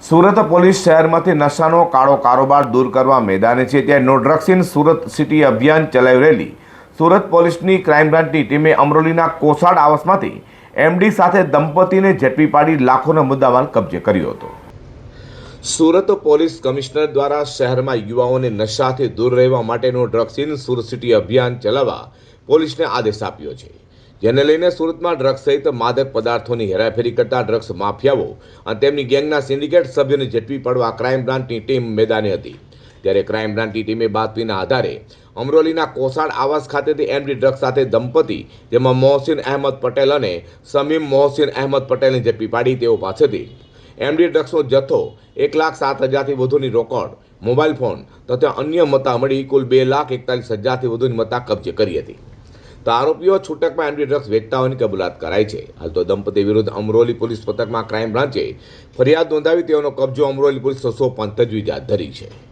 Surat police શહેરમાંથી નશાનો કાળો કારોબાર દૂર કરવા મેદાને છે ત્યારે no drugs in Surat city અભિયાન ચલાવી રહેલી સુરત પોલીસની ક્રાઇમ બ્રાન્ચની ટીમે અમરોલીના કોસાડ આવાસમાંથી એમડી સાથે દંપતીને ઝડપી પાડી લાખોનો મુદ્દામાલ કબજે કર્યો હતો। સુરત પોલીસ કમિશનર દ્વારા શહેરમાં યુવાઓને નશાથી દૂર રહેવા માટેનો ડ્રગ્સ ઇન સુરત સિટી અભિયાન ચલાવવા પોલીસને આદેશ આપ્યો છે, જેને લઈને સુરતમાં ડ્રગ્સ સહિત માદક પદાર્થોની હેરાફેરી કરતા ડ્રગ્સ માફિયાઓ અને તેમની ગેંગના સિન્ડિકેટ સભ્યોને ઝડપી પાડવા ક્રાઇમ બ્રાન્ચની ટીમ મેદાને હતી। ત્યારે ક્રાઇમ બ્રાન્ચની ટીમે બાતમીના આધારે અમરોલીના કોસાડ આવાસ ખાતેથી એમડી ડ્રગ્સ સાથે દંપતી જેમાં મોહસિન અહેમદ પટેલ અને સમીમ મોહસિન અહેમદ પટેલને ઝડપી પાડી તેઓ પાસેથી એમડી ડ્રગ્સનો જથ્થો 1,07,000થી વધુની રોકડ, મોબાઈલ ફોન તથા અન્ય મત્તા મળી કુલ 2,41,000થી વધુની મત્તા કબજે કરી હતી। તો આરોપીઓ છૂટકમાં એમડી ડ્રગ્સ વેચતા હોવાની કબૂલાત કરાઈ છે। હાલ તો દંપતી વિરુદ્ધ અમરોલી પોલીસ મથકમાં ક્રાઇમ બ્રાન્ચે ફરિયાદ નોંધાવી તેઓનો કબજો અમરોલી પોલીસ 605 તજવીજ હાથ ધરી છે।